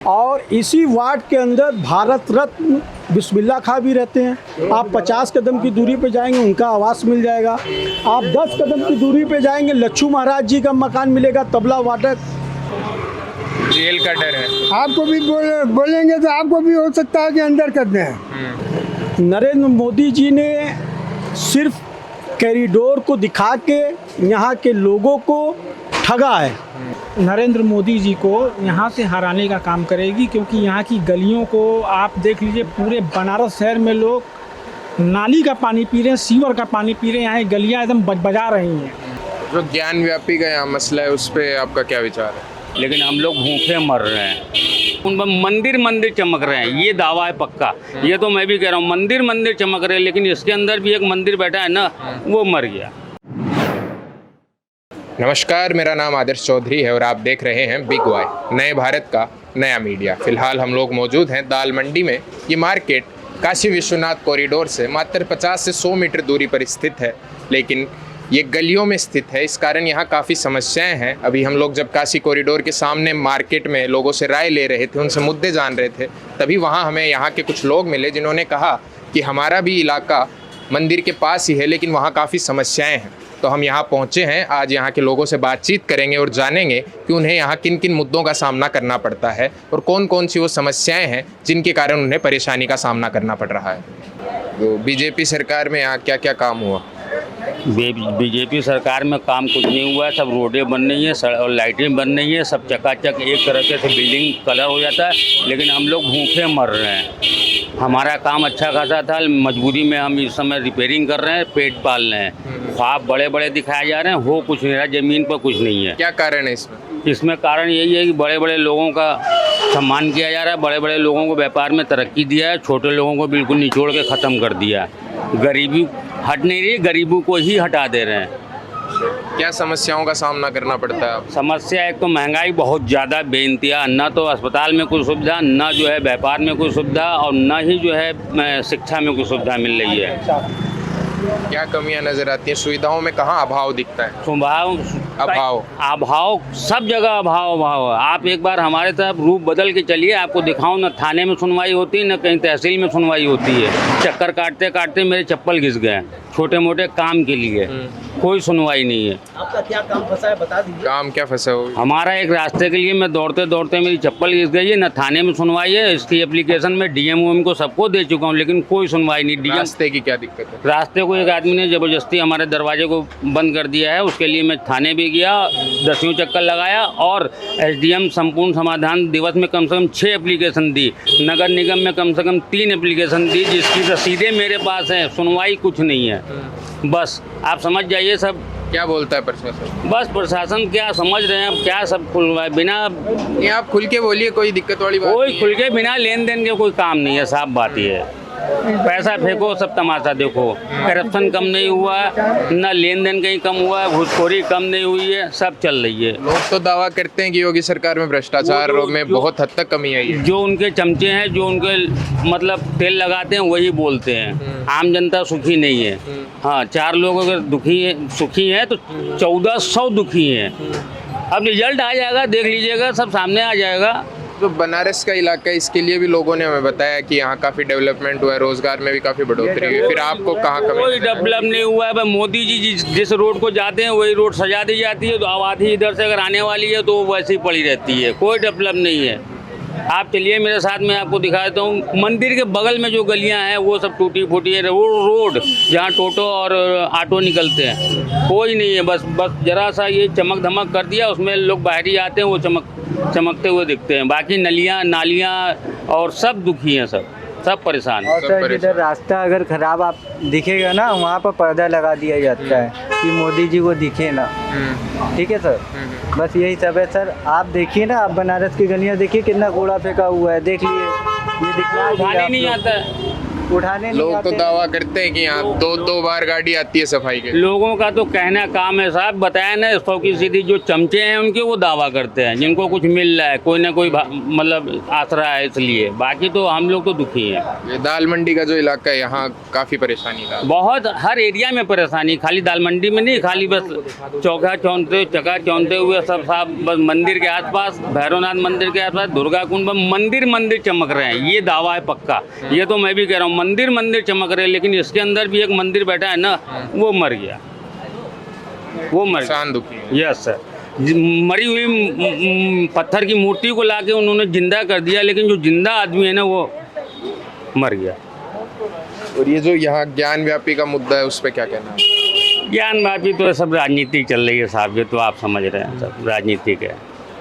और इसी वार्ड के अंदर भारत रत्न बिस्मिल्लाह खां भी रहते हैं। आप 50 कदम की दूरी पे जाएंगे उनका आवास मिल जाएगा। आप 10 कदम की दूरी पे जाएंगे लच्छू महाराज जी का मकान मिलेगा, तबला वादक। जेल का डर है। आपको भी बोलेंगे तो आपको भी हो सकता है कि अंदर कर दें। नरेंद्र मोदी जी ने सिर्फ कॉरिडोर को दिखा के यहाँ के लोगों को ठगा है। नरेंद्र मोदी जी को यहाँ से हराने का काम करेगी, क्योंकि यहाँ की गलियों को आप देख लीजिए, पूरे बनारस शहर में लोग नाली का पानी पी रहे हैं, सीवर का पानी पी रहे हैं। यहाँ गलियाँ एकदम बजा रही हैं। जो ज्ञान व्यापी का यहाँ मसला है उस पर आपका क्या विचार है? लेकिन हम लोग भूखे मर रहे हैं। उन मंदिर चमक रहे हैं, ये दावा है पक्का। ये तो मैं भी कह रहा हूँ, मंदिर चमक रहे हैं, लेकिन इसके अंदर भी एक मंदिर बैठा है ना, वो मर गया। नमस्कार, मेरा नाम आदर्श चौधरी है और आप देख रहे हैं बिग वाई, नए भारत का नया मीडिया। फिलहाल हम लोग मौजूद हैं दाल मंडी में। ये मार्केट काशी विश्वनाथ कॉरिडोर से मात्र 50 से 100 मीटर दूरी पर स्थित है, लेकिन ये गलियों में स्थित है। इस कारण यहाँ काफ़ी समस्याएं हैं। अभी हम लोग जब काशी कॉरिडोर के सामने मार्केट में लोगों से राय ले रहे थे, उनसे मुद्दे जान रहे थे, तभी वहाँ हमें यहाँ के कुछ लोग मिले जिन्होंने कहा कि हमारा भी इलाका मंदिर के पास ही है, लेकिन वहाँ काफ़ी समस्याएं हैं। तो हम यहाँ पहुँचे हैं, आज यहाँ के लोगों से बातचीत करेंगे और जानेंगे कि उन्हें यहाँ किन किन मुद्दों का सामना करना पड़ता है और कौन कौन सी वो समस्याएं हैं जिनके कारण उन्हें परेशानी का सामना करना पड़ रहा है। तो बीजेपी सरकार में यहाँ क्या क्या काम हुआ? बीजेपी सरकार में काम कुछ नहीं हुआ है। सब रोडें बन रही हैं और लाइटें बन रही हैं, सब चकाचक एक तरीके से बिल्डिंग कलर हो जाता है, लेकिन हम लोग भूखे मर रहे हैं। हमारा काम अच्छा खासा था, मजबूरी में हम इस समय रिपेयरिंग कर रहे हैं, पेट पाल रहे हैं। ख्वाब बड़े बड़े दिखाए जा रहे हैं, हो कुछ नहीं रहा, ज़मीन पर कुछ नहीं है। क्या कारण है इसमें कारण यही है कि बड़े बड़े लोगों का सम्मान किया जा रहा है, बड़े बड़े लोगों को व्यापार में तरक्की दिया है, छोटे लोगों को बिल्कुल निचोड़ के ख़त्म कर दिया है। गरीबी हट नहीं रही, गरीबों को ही हटा दे रहे हैं। क्या समस्याओं का सामना करना पड़ता है आपको? समस्या एक तो महंगाई बहुत ज़्यादा बेइंतहा, न तो अस्पताल में कोई सुविधा, न जो है व्यापार में कोई सुविधा, और न ही जो है शिक्षा में कोई सुविधा मिल रही है। क्या कमियां नजर आती हैं? सुविधाओं में कहाँ अभाव दिखता है? अभाव सब जगह अभाव है। आप एक बार हमारे तरफ रूप बदल के चलिए, आपको दिखाऊं, न थाने में सुनवाई होती है, न कहीं तहसील में सुनवाई होती है। चक्कर काटते काटते मेरे चप्पल घिस गए, छोटे मोटे काम के लिए कोई सुनवाई नहीं है। आपका क्या काम फंसा है बता दीजिए। काम क्या फंसा हो? हमारा एक रास्ते के लिए मैं दौड़ते दौड़ते मेरी चप्पल घिस गई है, न थाने में सुनवाई है। इसकी एप्लीकेशन में डीएम को सबको दे चुका हूँ, लेकिन कोई सुनवाई नहीं। रास्ते की क्या दिक्कत है? रास्ते को एक आदमी ने ज़बरदस्ती हमारे दरवाजे को बंद कर दिया है। उसके लिए मैं थाने भी गया, 10वें चक्कर लगाया, और एसडीएम संपूर्ण समाधान दिवस में कम से कम 6 एप्लीकेशन दी, नगर निगम में कम से कम 3 एप्लीकेशन दी, जिसकी रसीदें मेरे पास हैं। सुनवाई कुछ नहीं है। बस आप समझ जाइए सब क्या बोलता है प्रशासन? बस प्रशासन क्या समझ रहे हैं, अब क्या सब खुल रहा है बिना। नहीं, आप खुल के बोलिए, कोई दिक्कत वाली बात कोई नहीं है। खुल के बिना लेन देन के कोई काम नहीं है, साफ बात ही है। पैसा फेंको, सब तमाशा देखो। करप्शन कम नहीं हुआ है, न लेन देन कहीं कम हुआ है, घूसखोरी कम नहीं हुई है, सब चल रही है। लोग तो दावा करते हैं कि योगी सरकार में भ्रष्टाचार में बहुत हद तक कमी आई है। जो उनके चमचे हैं, जो उनके मतलब तेल लगाते हैं, वही बोलते हैं। आम जनता सुखी नहीं है। हाँ, 4 लोग अगर सुखी हैं तो 1400 दुखी हैं। अब रिजल्ट आ जाएगा, देख लीजिएगा, सब सामने आ जाएगा। जो बनारस का इलाका है, इसके लिए भी लोगों ने हमें बताया कि यहाँ काफ़ी डेवलपमेंट हुआ है, रोजगार में भी काफ़ी बढ़ोतरी हुई है। फिर आपको कहाँ कमी? कोई डेवलप नहीं हुआ है। मोदी जी जिस रोड को जाते हैं वही रोड सजा दी जाती है, तो आबादी इधर से अगर आने वाली है तो वैसे ही पड़ी रहती है, कोई डेवलप नहीं है। आप चलिए मेरे साथ, में आपको दिखा देता हूँ। मंदिर के बगल में जो गलियाँ हैं वो सब टूटी फूटी है। वो रोड जहाँ टोटो और ऑटो निकलते हैं, कोई नहीं है। बस जरा सा ये चमक धमक कर दिया, उसमें लोग बाहरी आते हैं, वो चमकते हुए दिखते हैं। बाकी नालियाँ और सब दुखी हैं, सब परेशान। और सर, जिधर रास्ता अगर खराब आप दिखेगा ना, वहाँ पर पर्दा लगा दिया जाता है कि मोदी जी को दिखे ना। ठीक है सर, बस यही सब है सर। आप देखिए ना, आप बनारस की गलियाँ देखिए, कितना कूड़ा फेंका हुआ है, देख लिए। ये दिखना नहीं आता है। उठाने नहीं लोग तो आते। दावा करते हैं कि यहाँ दो बार गाड़ी आती है सफाई के। लोगों का तो कहना काम है साहब, बताया ना, सौ की सीधी जो चमचे हैं उनके वो दावा करते हैं, जिनको कुछ मिल रहा है, कोई ना कोई मतलब आसरा है, इसलिए। बाकी तो हम लोग तो दुखी हैं। ये दाल मंडी का जो इलाका है यहाँ काफी परेशानी था। बहुत हर एरिया में परेशानी, खाली दाल मंडी में नहीं, खाली बस चौका चौंधते हुए सब साहब, बस मंदिर के आसपास, भैरवनाथ मंदिर के आसपास, दुर्गा कुंड में मंदिर चमक रहे हैं, ये दावा है पक्का। ये तो मैं भी कह रहा हूँ, मंदिर चमक रहे हैं, लेकिन इसके अंदर भी एक मंदिर बैठा है ना, वो मर गया, किसान दुखी है। Yes sir. मरी हुई पत्थर की मूर्ति को लाके उन्होंने जिंदा कर दिया, लेकिन जो जिंदा आदमी है ना वो मर गया। और ये जो यहाँ ज्ञान व्यापी का मुद्दा है उस पर क्या कहना है? ज्ञान व्यापी तो सब राजनीति चल रही है साहब, ये तो आप समझ रहे हैं, सब राजनीतिक है,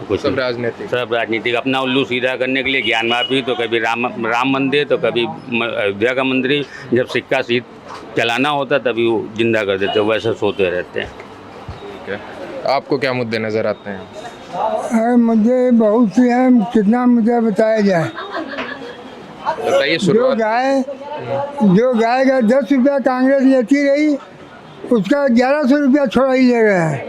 कुछ सब नहीं। राजनीतिक। सब राजनीतिक, अपना उल्लू सीधा करने के लिए ज्ञान व्यापी, तो कभी राम मंदिर, तो कभी अयोध्या का मंदिर, जब सिक्का सीध चलाना होता तभी वो जिंदा कर देते, वैसे सोते रहते हैं। ठीक है, आपको क्या मुद्दे नजर आते हैं? अरे मुझे बहुत सी हैं, कितना मुझे बताया जाए। बताइए शुरुआत। जो गाय का 10 रुपया कांग्रेस लेती रही, उसका 1100 रुपया छोड़ा ही ले रहे हैं।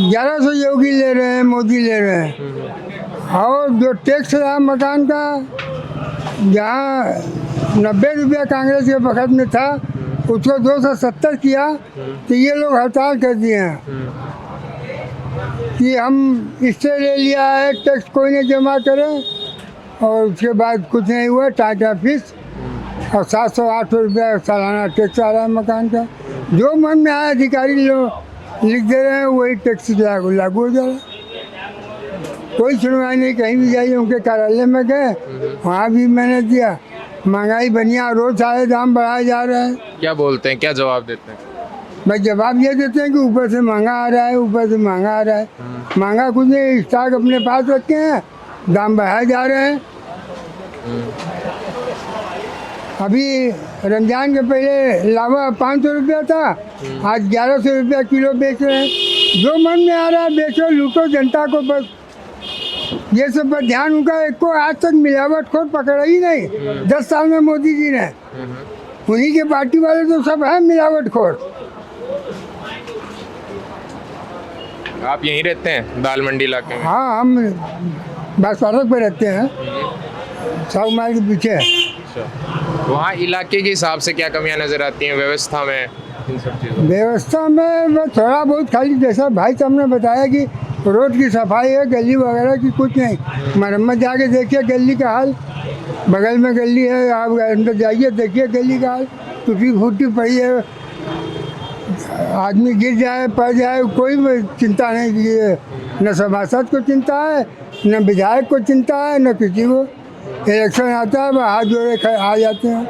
1100 योगी ले रहे हैं, मोदी ले रहे हैं। और जो टैक्स रहा मकान का, जहाँ 90 रुपया कांग्रेस के वक्त में था, उसको 270 किया, तो ये लोग हड़ताल कर दिए हैं कि हम इससे ले लिया है, टैक्स कोई नहीं जमा करे। और उसके बाद कुछ नहीं हुआ, टाटा फीस और 700-800 रुपया सालाना टैक्स आ रहा है मकान का। जो मन में आया अधिकारी लोग लिख दे रहे हैं, वही टैक्स लागू हो जा रहा है। कोई सुनवाई नहीं, कहीं भी जाइए, उनके कार्यालय में गए, वहाँ भी मैंने दिया। महंगाई बनिया, रोज सारे दाम बढ़ाए जा रहे हैं। क्या बोलते हैं, क्या जवाब देते हैं? भाई जवाब ये देते हैं कि ऊपर से महंगा आ रहा है, ऊपर से महंगा आ रहा है। महंगा कुछ नहीं, स्टॉक अपने पास रखे हैं, दाम बढ़ाए जा रहे हैं। अभी रमजान के पहले लावा 500 रुपया था, आज 1100 रुपया किलो बेच रहे हैं। जो मन में आ रहा है बेचो, लूटो जनता को, बस ये सब पर ध्यान उनका। एक को आज तक मिलावटखोर पकड़ा ही नहीं 10 साल में मोदी जी ने। उन्हीं के पार्टी वाले तो सब हैं मिलावटखोर। आप यहीं रहते हैं दाल मंडी इलाके में? हाँ, हम बस सड़क पे रहते हैं, 100 माइल के पीछे। वहाँ इलाके के हिसाब से क्या कमियां नजर आती हैं व्यवस्था में, इन सब चीज़ों? व्यवस्था में बस थोड़ा बहुत, खाली जैसा भाई साहब ने बताया कि रोड की सफाई है, गली वगैरह की कुछ नहीं। मरम्मत जाके देखिए गली का हाल, बगल में गली है, आप अंदर जाइए देखिए गली का हाल, टूटी फूटी पड़ी है, आदमी गिर जाए पड़ जाए, कोई चिंता नहीं की। न सभासद को चिंता है, न विधायक को चिंता है, न किसी को। इलेक्शन आता है, हाथ जोड़े आ जाते हैं।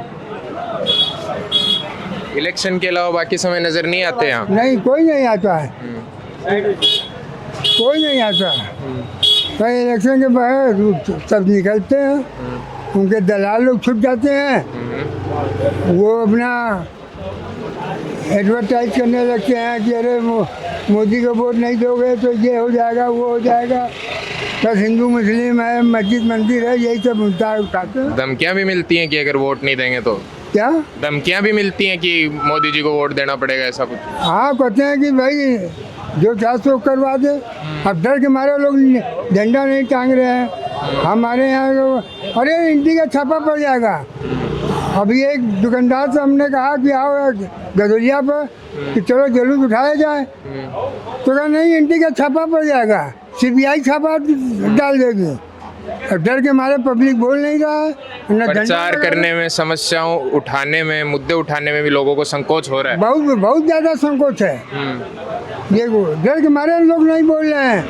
इलेक्शन के अलावा बाकी समय नजर नहीं आते यहाँ? नहीं, कोई नहीं आता है, कोई नहीं आता। तो इलेक्शन के बाद सब निकलते हैं, उनके दलाल लोग छुट जाते हैं, वो अपना एडवर्टाइज करने लगते हैं कि अरे मोदी को वोट नहीं दोगे तो ये हो जाएगा, वो हो जाएगा। बस हिंदू मुस्लिम है, मस्जिद मंदिर है, यही सब उठाते हैं। धमकियाँ भी मिलती हैं कि अगर वोट नहीं देंगे तो? क्या धमकियाँ भी मिलती हैं कि मोदी जी को वोट देना पड़ेगा, ऐसा कुछ? हाँ, कहते हैं कि भाई जो चाहे सो करवा दे। अब डर के मारे लोग झंडा नहीं टांग रहे हैं। हमारे यहाँ अरे इंडी का छापा पड़ जाएगा। अभी एक दुकानदार से हमने कहा कि आओ गदौलिया पर कि चलो जुलूस उठाया जाए, तो कहा नहीं, इंडी का छापा पड़ जाएगा, CBI छापा डाल देगी। अब डर के मारे पब्लिक बोल नहीं रहा है। प्रचार करने में, समस्याओं उठाने में, मुद्दे उठाने में भी लोगों को संकोच हो रहा है। बहुत बहुत ज़्यादा संकोच है। ये डर के मारे लोग नहीं बोल रहे हैं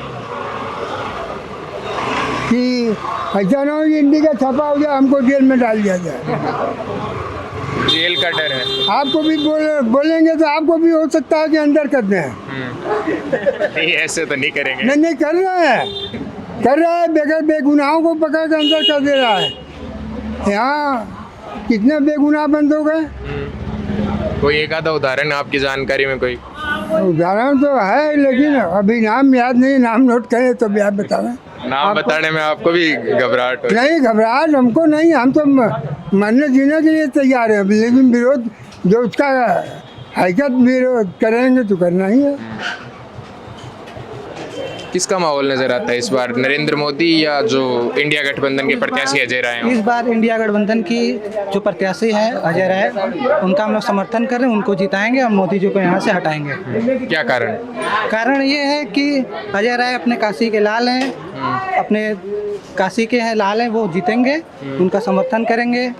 कि ऐसा ना हो कि इंडी का छापा हो जाए, हमको जेल में डाल दिया जाए। जेल का डर है? आपको भी बोलेंगे तो आपको भी हो सकता है कि अंदर कर दें। नहीं, ऐसे तो नहीं करेंगे। नहीं कर रहा है, बेगर बेगुनाहों को पकड़ कर अंदर कर दे रहा है। यहाँ कितने बेगुनाह बंद हो गए? कोई एक आधा उदाहरण आपकी जानकारी में? कोई उदाहरण तो है, लेकिन अभी नाम याद नहीं, नाम नोट करें तो भी आप बताएं। नाम बताने में आपको भी घबराहट हो? नहीं, घबराहट हमको नहीं, हम तो मरने जीने के लिए तैयार है, लेकिन विरोध जो उसका हकीकत विरोध करेंगे तो करना ही है। किसका माहौल नजर आता है इस बार, नरेंद्र मोदी या जो इंडिया गठबंधन के प्रत्याशी अजय राय हैं? इस बार इंडिया गठबंधन की जो प्रत्याशी है अजय राय, उनका हम लोग समर्थन कर रहे हैं, उनको जिताएंगे और मोदी जी को यहाँ से हटाएंगे। क्या कारण? कारण ये है कि अजय राय अपने काशी के लाल हैं, अपने काशी के हैं लाल हैं, वो जीतेंगे, उनका समर्थन करेंगे।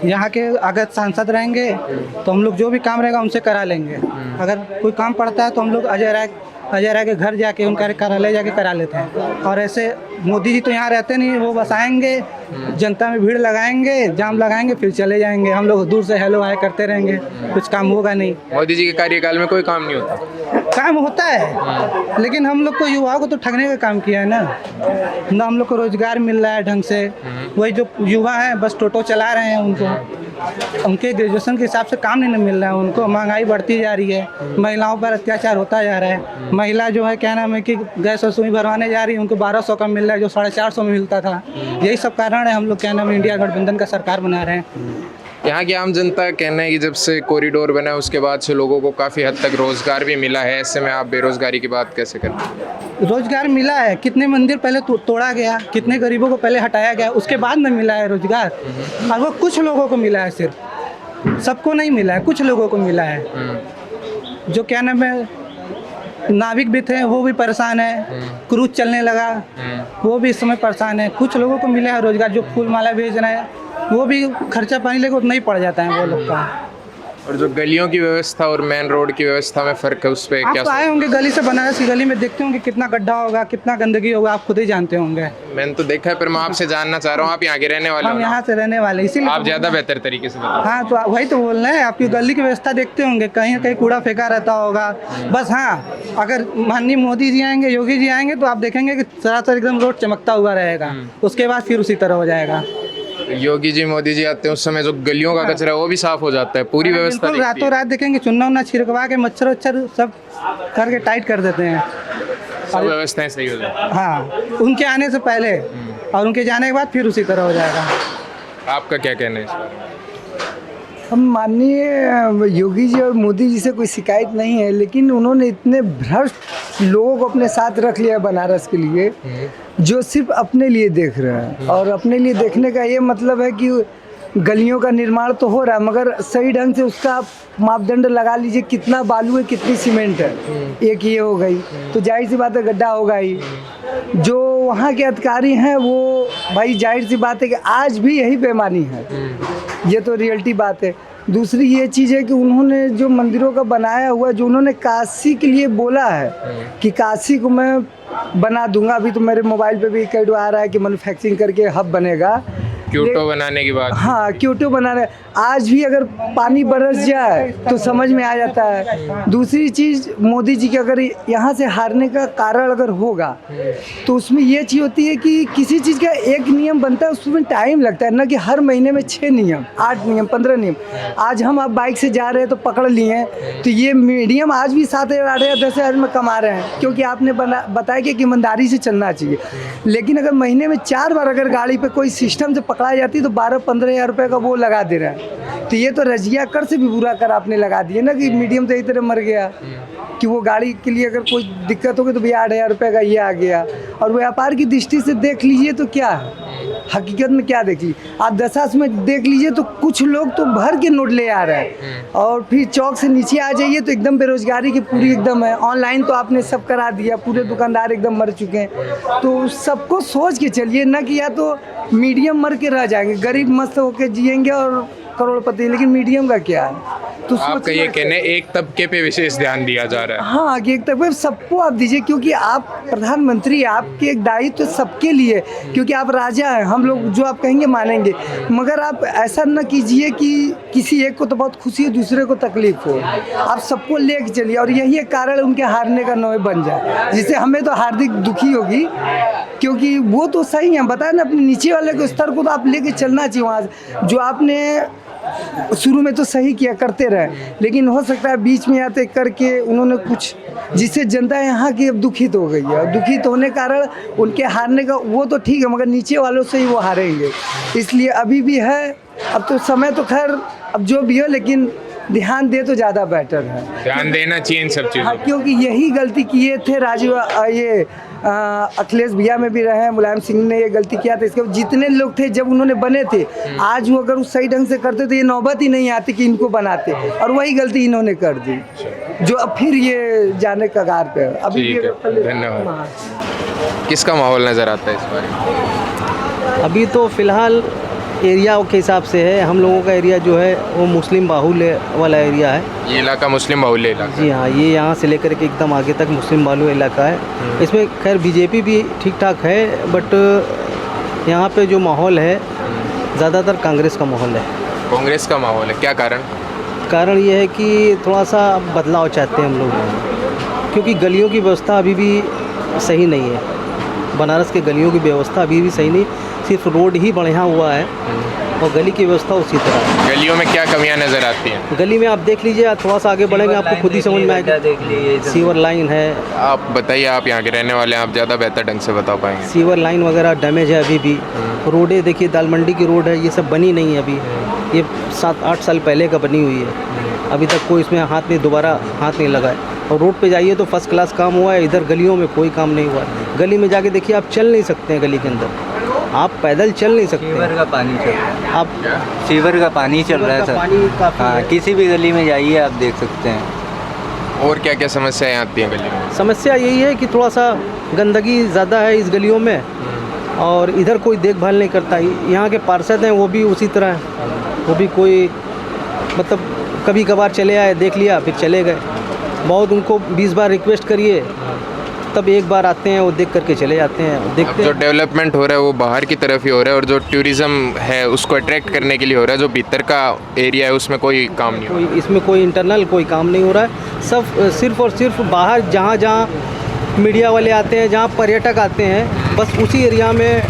यहाँ के अगर सांसद रहेंगे तो हम लोग जो भी काम रहेगा उनसे करा लेंगे। अगर कोई काम पड़ता है तो हम लोग अजय राय के घर जाके उनका कार्यालय जाके करा लेते हैं। और ऐसे मोदी जी तो यहाँ रहते नहीं, वो बस आएंगे, जनता में भीड़ लगाएंगे, जाम लगाएंगे, फिर चले जाएंगे। हम लोग दूर से हेलो हाय करते रहेंगे, कुछ काम होगा नहीं। मोदी जी के कार्यकाल में कोई काम नहीं होता? काम होता है, लेकिन हम लोग को युवाओं को तो ठगने का काम किया है ना हम लोग को रोजगार मिल रहा है ढंग से। वही जो युवा हैं बस टोटो चला रहे हैं, उनके ग्रेजुएशन के हिसाब से काम नहीं मिल रहा है उनको। महंगाई बढ़ती जा रही है, महिलाओं पर अत्याचार होता जा रहा है। महिला जो है क्या नाम है कि गैस और सुई भरवाने जा रही है, उनको 1200 का मिल रहा है जो 450 में मिलता था। यही सब कारण है हम लोग क्या नाम है इंडिया गठबंधन का सरकार बना रहे हैं। यहाँ की आम जनता का कहना है कि जब से कॉरिडोर बना है उसके बाद से लोगों को काफ़ी हद तक रोजगार भी मिला है। ऐसे में आप बेरोजगारी की बात कैसे करते हैं? रोजगार मिला है, कितने मंदिर पहले तोड़ा गया, कितने गरीबों को पहले हटाया गया, उसके बाद में मिला है रोजगार। और वो कुछ लोगों को मिला है, सिर्फ सबको नहीं मिला है, कुछ लोगों को मिला है। जो क्या नाम है नाविक भी थे वो भी परेशान है, क्रूज चलने लगा वो भी इस समय परेशान है। कुछ लोगों को मिला है रोजगार, जो फूल माला भेज रहे हैं वो भी खर्चा पानी लेकर उतना ही पड़ जाता है वो लोग का। और जो गलियों की व्यवस्था और मेन रोड की व्यवस्था में फर्क है, उस पर क्या? आप तो आए होंगे गली से, बनारस की गली में देखते होंगे कितना गड्ढा होगा, कितना गंदगी होगा, आप खुद ही जानते होंगे। मैंने तो देखा है, पर मैं आपसे जानना चाह रहा हूँ, आप यहाँ के रहने वाले हो हम ना? यहाँ से रहने वाले, इसीलिए आप ज़्यादा बेहतर तरीके से बताओ। हाँ तो वही तो बोल रहे हैं, आपकी गली की व्यवस्था देखते होंगे, कहीं ना कहीं कूड़ा फेंका रहता होगा। बस हाँ, अगर माननीय मोदी जी आएंगे, योगी जी आएंगे तो आप देखेंगे कि सरासर एकदम रोड चमकता हुआ रहेगा, उसके बाद फिर उसी तरह हो जाएगा। योगी जी मोदी जी आते हैं उस समय जो गलियों का कचरा है वो भी साफ हो जाता है, पूरी व्यवस्था बिल्कुल रातों रात देखेंगे, चुन्ना उन्ना छिड़कवा के मच्छर वच्छर सब करके टाइट कर देते हैं, सब व्यवस्थाएं सही हो जाती हाँ उनके आने से पहले, और उनके जाने के बाद फिर उसी तरह हो जाएगा। आपका क्या कहना है इस बारे? हम माननीय योगी जी और मोदी जी से कोई शिकायत नहीं है, लेकिन उन्होंने इतने भ्रष्ट लोगों को अपने साथ रख लिया बनारस के लिए, जो सिर्फ अपने लिए देख रहे हैं। और अपने लिए देखने का ये मतलब है कि गलियों का निर्माण तो हो रहा है, मगर सही ढंग से उसका आप मापदंड लगा लीजिए, कितना बालू है, कितनी सीमेंट है, एक ये हो गई तो जाहिर सी बात है गड्ढा होगा ही। जो वहाँ के अधिकारी हैं वो भाई जाहिर सी बात है कि आज भी यही बेईमानी है, ये तो रियलिटी बात है। दूसरी ये चीज़ है कि उन्होंने जो मंदिरों का बनाया हुआ, जो उन्होंने काशी के लिए बोला है कि काशी को मैं बना दूंगा, अभी तो मेरे मोबाइल पे भी कई आ रहा है कि मैन्युफैक्चरिंग करके हब बनेगा, क्योटो बनाने की बात। हाँ क्योटो बनाने, आज भी अगर पानी बरस जाए तो समझ में आ जाता है। दूसरी चीज़ मोदी जी के अगर यहाँ से हारने का कारण अगर होगा तो उसमें ये चीज़ होती है कि किसी चीज़ का एक नियम बनता है, उसमें टाइम लगता है ना, कि हर महीने में 6 नियम 8 नियम 15 नियम। आज हम आप बाइक से जा रहे हैं तो पकड़ लिए, तो ये मीडियम आज भी 7,000 8,000 10,000 में कमा रहे हैं, क्योंकि आपने बताया कि ईमानदारी से चलना चाहिए। लेकिन अगर महीने में 4 बार अगर गाड़ी पे कोई सिस्टम से पकड़ा जाती तो 12-15 हज़ार रुपये का वो लगा दे रहा है, तो ये तो रजिया कर से भी बुरा कर आपने लगा दिया ना, कि मीडियम तो इसी तरह मर गया कि वो गाड़ी के लिए अगर कोई दिक्कत होगी तो भैया 8,000 रुपये का ये आ गया। और व्यापार की दृष्टि से देख लीजिए तो क्या है, हकीकत में क्या देखिए आप 10 में देख लीजिए तो कुछ लोग तो भर के नोट ले आ रहे हैं, और फिर चौक से नीचे आ जाइए तो एकदम बेरोजगारी की पूरी एकदम है। ऑनलाइन तो आपने सब करा दिया, पूरे दुकानदार एकदम मर चुके हैं। तो सबको सोच के चलिए ना, कि या तो मीडियम मर के रह जाएंगे, गरीब मस्त होकर जिएंगे और करोड़पति, लेकिन मीडियम का क्या है। तो आपका ये कहना है एक तबके पे विशेष ध्यान दिया जा रहा है? हाँ कि एक तबके सबको आप दीजिए, क्योंकि आप प्रधानमंत्री, आपके एक दायित्व तो सबके लिए, क्योंकि आप राजा हैं, हम लोग जो आप कहेंगे मानेंगे, मगर आप ऐसा न कीजिए कि किसी एक को तो बहुत खुशी हो, दूसरे को तकलीफ हो। आप सबको लेके चलिए, और यही एक कारण उनके हारने का नौबत बन जाए, जिससे हमें तो हार्दिक दुखी होगी, क्योंकि वो तो सही है, बताए ना, अपने नीचे वाले के स्तर को तो आप लेके चलना चाहिए। वहाँ जो आपने शुरू में तो सही किया करते रहे, लेकिन हो सकता है बीच में आते करके उन्होंने कुछ जिससे जनता यहाँ की अब दुखित हो गई है। दुखित होने कारण उनके हारने का वो तो ठीक है, मगर नीचे वालों से ही वो हारेंगे। इसलिए अभी भी है, अब तो समय तो खैर अब जो भी हो, लेकिन ध्यान दे तो ज़्यादा बेटर है। ध्यान देना चाहिए इन सब चीज़ों हाँ, पर। क्योंकि यही गलती किए थे अखिलेश भैया में भी रहे, मुलायम सिंह ने ये गलती किया था। इसके जितने लोग थे जब उन्होंने बने थे, आज वो अगर उस सही ढंग से करते तो ये नौबत ही नहीं आती कि इनको बनाते, और वही गलती इन्होंने कर दी जो अब फिर ये जाने कगार पे है। अभी ठीक है, धन्यवाद। किसका माहौल नज़र आता है इस बार? अभी तो फ़िलहाल एरिया के हिसाब से है, हम लोगों का एरिया जो है वो मुस्लिम बाहुल्य वाला एरिया है। ये इलाका मुस्लिम बाहुल्य इलाका जी हाँ, ये यहाँ से लेकर के एकदम आगे तक मुस्लिम बाहुल्य इलाका है। इसमें खैर बीजेपी भी ठीक ठाक है, बट यहाँ पे जो माहौल है ज़्यादातर कांग्रेस का माहौल है। कांग्रेस का माहौल है, क्या कारण? कारण ये है कि थोड़ा सा बदलाव चाहते हैं हम लोग, क्योंकि गलियों की व्यवस्था अभी भी सही नहीं है। बनारस के गलियों की व्यवस्था अभी भी सही नहीं, सिर्फ रोड ही बढ़िया हुआ है और गली की व्यवस्था उसी तरह है। गलियों में क्या कमियां नज़र आती हैं? गली में आप देख लीजिए, थोड़ा सा आगे बढ़ेंगे आपको खुद ही समझ में आएगा। देख लीजिए, सीवर लाइन है, आप बताइए, आप यहाँ के रहने वाले हैं, आप ज़्यादा बेहतर ढंग से बता पाएंगे। सीवर लाइन वगैरह डैमेज है अभी भी। रोडें देखिए, दाल मंडी की रोड है, ये सब बनी नहीं है अभी, ये 7-8 साल पहले का बनी हुई है। अभी तक कोई इसमें दोबारा हाथ नहीं लगा है। और रोड पे जाइए तो फर्स्ट क्लास काम हुआ है, इधर गलियों में कोई काम नहीं हुआ है। गली में जाके देखिए, आप चल नहीं सकते हैं गली के अंदर, आप पैदल चल नहीं सकते। सीवर का पानी चल रहा है, आप सीवर का पानी चल रहा है सर। पानी काफ़ी हाँ, है। किसी भी गली में जाइए आप देख सकते हैं। और क्या क्या समस्याएं आती हैं गली में? समस्या यही है कि थोड़ा सा गंदगी ज़्यादा है इस गलियों में, और इधर कोई देखभाल नहीं करता। यहाँ के पार्षद हैं वो भी उसी तरह हैं, वो भी कोई मतलब कभी कभार चले आए, देख लिया, फिर चले गए। बहुत उनको 20 बार रिक्वेस्ट करिए, तब एक बार आते हैं, वो देख करके चले जाते हैं। देखते जो हैं डेवलपमेंट हो रहा है वो बाहर की तरफ ही हो रहा है, और जो टूरिज़्म है उसको अट्रैक्ट करने के लिए हो रहा है। जो भीतर का एरिया है उसमें कोई काम नहीं हो रहा। इसमें कोई इंटरनल कोई काम नहीं हो रहा है। सब सिर्फ और सिर्फ बाहर जहाँ जहाँ मीडिया वाले आते हैं, जहाँ पर्यटक आते हैं, बस उसी एरिया में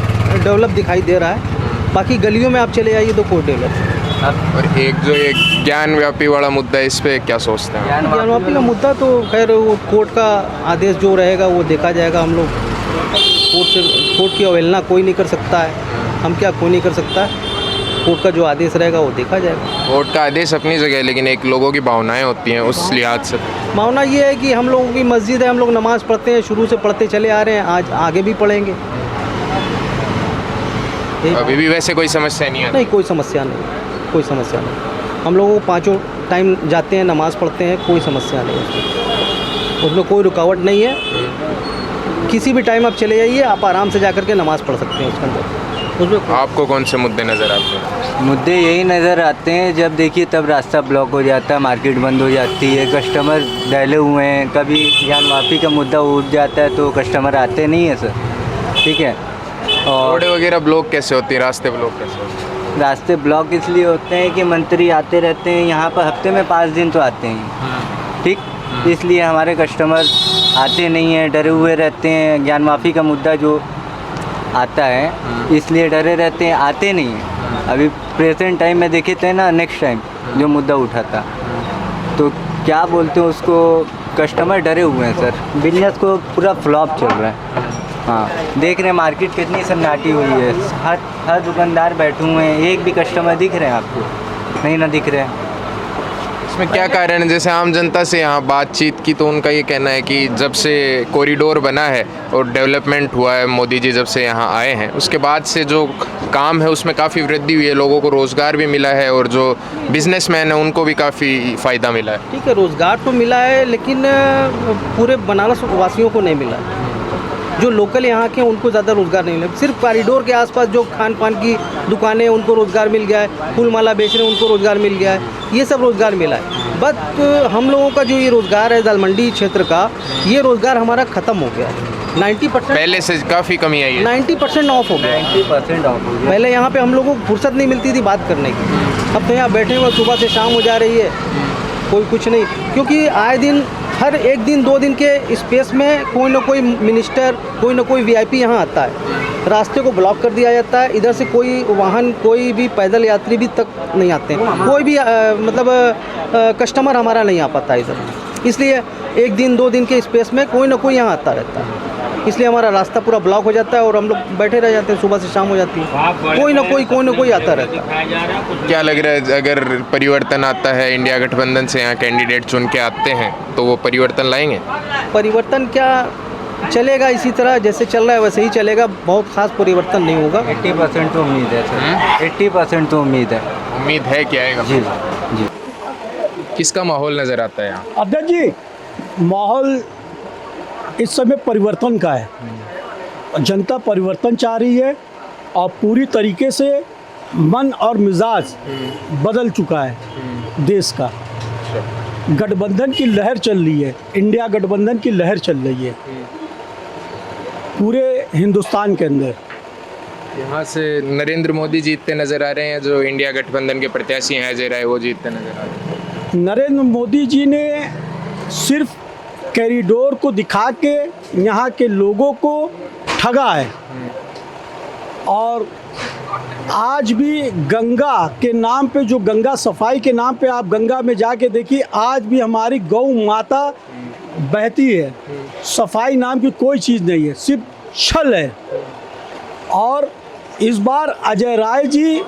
डेवलप दिखाई दे रहा है। बाकी गलियों में आप चले जाइए तो कोई डेवलप। और एक जो ये ज्ञान व्यापी वाला मुद्दा है, इस पे क्या सोचते हैं? ज्ञानवापी का मुद्दा तो खैर वो कोर्ट का आदेश जो रहेगा वो देखा जाएगा। हम लोग कोर्ट की अवहेलना कोई नहीं कर सकता है, हम क्या कोई नहीं कर सकता है। कोर्ट का जो आदेश रहेगा वो देखा जाएगा। कोर्ट का आदेश अपनी जगह है, लेकिन एक लोगों की भावनाएं होती हैं उस लिहाज से। मामला ये है कि हम लोगों की मस्जिद है, हम लोग नमाज़ पढ़ते हैं, शुरू से पढ़ते चले आ रहे हैं, आज आगे भी पढ़ेंगे। अभी भी वैसे कोई समस्या नहीं आती? नहीं, कोई समस्या नहीं, कोई समस्या नहीं। हम लोग 5 टाइम जाते हैं, नमाज़ पढ़ते हैं, कोई समस्या नहीं उसमें कोई रुकावट नहीं है। किसी भी टाइम आप चले जाइए, आप आराम से जाकर के नमाज़ पढ़ सकते हैं उसके अंदर। उसमें आपको कौन से मुद्दे नज़र आते हैं? मुद्दे यही नज़र आते हैं, जब देखिए तब रास्ता ब्लॉक हो जाता है, मार्केट बंद हो जाती है, कस्टमर डहले हुए हैं। कभी ज्ञानवापी का मुद्दा उठ जाता है तो कस्टमर आते नहीं है सर, ठीक है। और रोडें वगैरह ब्लॉक कैसे होती है, रास्ते ब्लॉक कैसे होते हैं? रास्ते ब्लॉक इसलिए होते हैं कि मंत्री आते रहते हैं यहाँ पर, हफ्ते में 5 दिन तो आते हैं, ठीक। इसलिए हमारे कस्टमर आते नहीं हैं, डरे हुए रहते हैं। ज्ञानवापी का मुद्दा जो आता है इसलिए डरे रहते हैं, आते नहीं हैं। अभी प्रेजेंट टाइम में देखे थे ना, नेक्स्ट टाइम जो मुद्दा उठा था तो क्या बोलते हैं उसको, कस्टमर डरे हुए हैं सर। बिजनेस को पूरा फ्लॉप चल रहा है। हाँ, देख रहे हैं मार्केट कितनी सन्नाटी हुई है, हर दुकानदार बैठे हुए हैं। एक भी कस्टमर दिख रहे हैं आपको? नहीं ना दिख रहे हैं। इसमें क्या कारण है? जैसे आम जनता से यहाँ बातचीत की तो उनका ये कहना है कि जब से कॉरिडोर बना है और डेवलपमेंट हुआ है, मोदी जी जब से यहाँ आए हैं, उसके बाद से जो काम है उसमें काफ़ी वृद्धि हुई है, लोगों को रोज़गार भी मिला है और जो बिजनेसमैन है उनको भी काफ़ी फ़ायदा मिला है। ठीक है, रोज़गार तो मिला है, लेकिन पूरे बनारस वासियों को नहीं मिला। जो लोकल यहाँ के हैं उनको ज़्यादा रोज़गार नहीं मिला। सिर्फ कॉरिडोर के आसपास जो खान पान की दुकानें हैं उनको रोज़गार मिल गया है, फूल माला बेच रहे हैं उनको रोज़गार मिल गया है, ये सब रोज़गार मिला है। बट हम लोगों का जो ये रोज़गार है दाल मंडी क्षेत्र का, ये रोज़गार हमारा ख़त्म हो गया है। 90% पहले से काफ़ी कमी आई है। 90% ऑफ हो गया। 90% ऑफ हो गया। पहले यहाँ पे हम लोगों को फुर्सत नहीं मिलती थी बात करने की, अब तो यहाँ बैठे हुए सुबह से शाम हो जा रही है, कोई कुछ नहीं। क्योंकि आए दिन हर एक दिन 2 दिन के स्पेस में कोई ना कोई मिनिस्टर, कोई ना कोई वीआईपी यहाँ आता है। रास्ते को ब्लॉक कर दिया जाता है, इधर से कोई वाहन, कोई भी पैदल यात्री भी तक नहीं आते हैं, कोई भी कस्टमर हमारा नहीं आ पाता इधर। इसलिए एक दिन 2 दिन के स्पेस में कोई ना कोई यहाँ आता रहता है, इसलिए हमारा रास्ता पूरा ब्लॉक हो जाता है और हम लोग बैठे रह जाते हैं, सुबह से शाम हो जाती है, कोई ना कोई आता रहता है। क्या लग रहा है अगर परिवर्तन आता है, इंडिया गठबंधन से यहाँ कैंडिडेट चुन के आते हैं तो वो परिवर्तन लाएंगे? परिवर्तन क्या, चलेगा इसी तरह जैसे चल रहा है वैसे ही चलेगा, बहुत खास परिवर्तन नहीं होगा। 80% तो उम्मीद है सर, 80% तो उम्मीद है। उम्मीद है कि आएगा? जी जी। किसका माहौल नज़र आता है यहाँ? अध्यक्ष जी, माहौल इस समय परिवर्तन का है। जनता परिवर्तन चाह रही है और पूरी तरीके से मन और मिजाज बदल चुका है देश का। गठबंधन की लहर चल रही है, इंडिया गठबंधन की लहर चल रही है पूरे हिंदुस्तान के अंदर। यहाँ से नरेंद्र मोदी जीतते नज़र आ रहे हैं, जो इंडिया गठबंधन के प्रत्याशी हैं अजय राय, वो जीतते नज़र आ रहे हैं। नरेंद्र मोदी जी ने सिर्फ कॉरिडोर को दिखा के यहाँ के लोगों को ठगा है, और आज भी गंगा के नाम पे, जो गंगा सफाई के नाम पे, आप गंगा में जाके देखिए, आज भी हमारी गौ माता बहती है। सफाई नाम की कोई चीज़ नहीं है, सिर्फ छल है। और इस बार अजय राय जी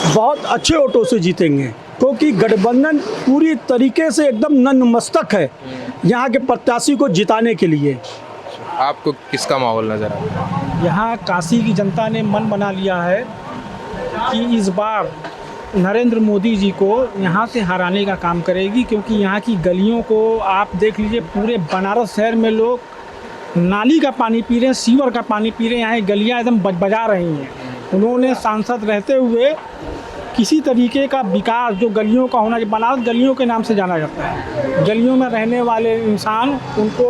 बहुत अच्छे वोटों से जीतेंगे, क्योंकि गठबंधन पूरी तरीके से एकदम नतमस्तक है यहाँ के प्रत्याशी को जिताने के लिए। आपको किसका माहौल नज़र आता है? यहाँ काशी की जनता ने मन बना लिया है कि इस बार नरेंद्र मोदी जी को यहाँ से हराने का काम करेगी, क्योंकि यहाँ की गलियों को आप देख लीजिए, पूरे बनारस शहर में लोग नाली का पानी पी रहे हैं, सीवर का पानी पी रहे हैं, यहाँ गलियाँ एकदम बजा रही हैं। उन्होंने सांसद रहते हुए किसी तरीके का विकास जो गलियों का होना चाहिए, बनारस गलियों के नाम से जाना जाता है, गलियों में रहने वाले इंसान, उनको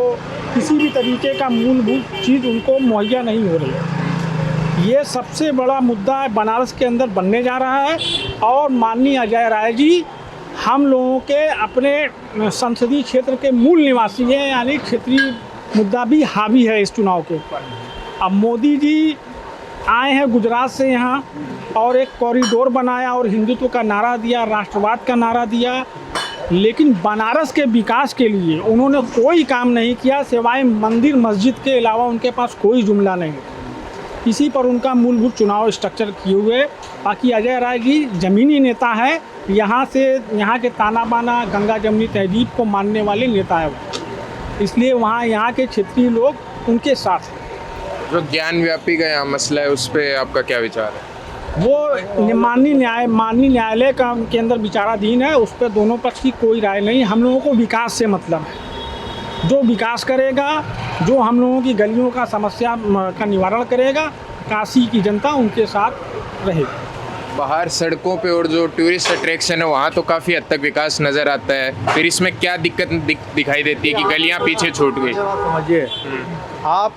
किसी भी तरीके का मूलभूत चीज़ उनको मुहैया नहीं हो रही है। ये सबसे बड़ा मुद्दा है बनारस के अंदर बनने जा रहा है। और माननीय अजय राय जी हम लोगों के अपने संसदीय क्षेत्र के मूल निवासी हैं, यानी क्षेत्रीय मुद्दा भी हावी है इस चुनाव के ऊपर। अब मोदी जी आए हैं गुजरात से यहाँ और एक कॉरिडोर बनाया और हिंदुत्व का नारा दिया, राष्ट्रवाद का नारा दिया, लेकिन बनारस के विकास के लिए उन्होंने कोई काम नहीं किया, सिवाय मंदिर मस्जिद के अलावा उनके पास कोई जुमला नहीं। इसी पर उनका मूलभूत चुनाव स्ट्रक्चर किए हुए। बाकी अजय राय जी ज़मीनी नेता है, यहाँ से यहाँ के ताना बाना गंगा जमनी तहजीब को मानने वाले नेता है, इसलिए वहाँ यहाँ के क्षेत्रीय लोग उनके साथ हैं। जो ज्ञान व्यापी का यहाँ मसला है, उस पर आपका क्या विचार है? वो माननीय न्यायालय का के अंदर विचाराधीन है, उस पर दोनों पक्ष की कोई राय नहीं। हम लोगों को विकास से मतलब है, जो विकास करेगा, जो हम लोगों की गलियों का समस्या का निवारण करेगा, काशी की जनता उनके साथ रहेगी। बाहर सड़कों पे और जो टूरिस्ट अट्रैक्शन है वहाँ तो काफ़ी हद तक विकास नज़र आता है, फिर इसमें क्या दिक्कत दिखाई देती है कि गलियाँ पीछे छूट गई? समझिए आप,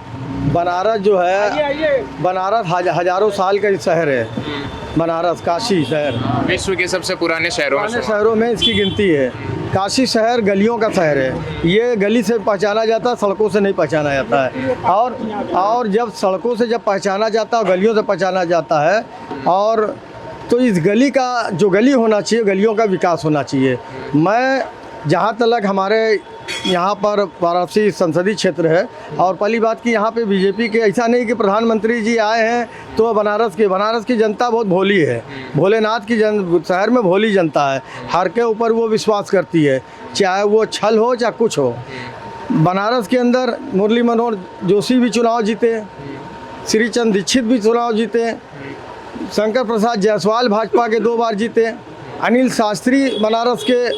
बनारस जो है, बनारस हजारों साल का शहर है, बनारस काशी शहर विश्व के सबसे पुराने शहरों में इसकी गिनती है। काशी शहर गलियों का शहर है, ये गली से पहचाना जाता है, सड़कों से नहीं पहचाना जाता है। और जब सड़कों से जब पहचाना जाता है, गलियों से पहचाना जाता है, और तो इस गली का जो गली होना चाहिए, गलियों का विकास होना चाहिए। मैं जहाँ तक हमारे यहाँ पर वाराणसी संसदीय क्षेत्र है, और पहली बात कि यहाँ पे बीजेपी के, ऐसा नहीं कि प्रधानमंत्री जी आए हैं तो बनारस की जनता बहुत भोली है, भोलेनाथ की शहर में भोली जनता है, हर के ऊपर वो विश्वास करती है, चाहे वो छल हो चाहे कुछ हो। बनारस के अंदर मुरली मनोहर जोशी भी चुनाव जीते, श्रीचंद दीक्षित भी चुनाव जीते, शंकर प्रसाद जायसवाल भाजपा के 2 बार जीते, अनिल शास्त्री बनारस के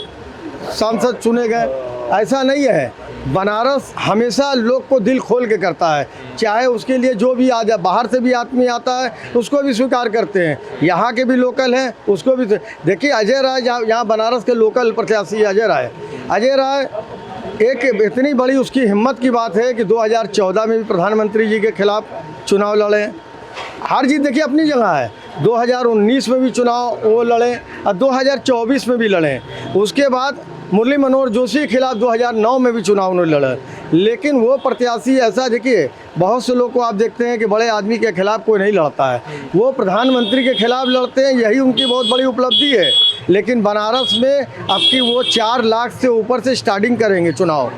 सांसद चुने गए। ऐसा नहीं है, बनारस हमेशा लोग को दिल खोल के करता है, चाहे उसके लिए जो भी आ जाए, बाहर से भी आदमी आता है उसको भी स्वीकार करते हैं, यहाँ के भी लोकल हैं उसको भी। देखिए अजय राय यहाँ बनारस के लोकल प्रत्याशी अजय राय एक इतनी बड़ी उसकी हिम्मत की बात है कि 2014 में भी प्रधानमंत्री जी के खिलाफ चुनाव लड़े, हार जीत देखिए अपनी जगह है, 2019 में भी चुनाव वो लड़े और 2024 में भी लड़े। उसके बाद मुरली मनोहर जोशी के खिलाफ 2009 में भी चुनाव उन्होंने लड़ा, लेकिन वो प्रत्याशी ऐसा, देखिए बहुत से लोग को आप देखते हैं कि बड़े आदमी के खिलाफ कोई नहीं लड़ता है, वो प्रधानमंत्री के खिलाफ लड़ते हैं, यही उनकी बहुत बड़ी उपलब्धि है। लेकिन बनारस में अब की वो 4 लाख से ऊपर से स्टार्टिंग करेंगे चुनाव,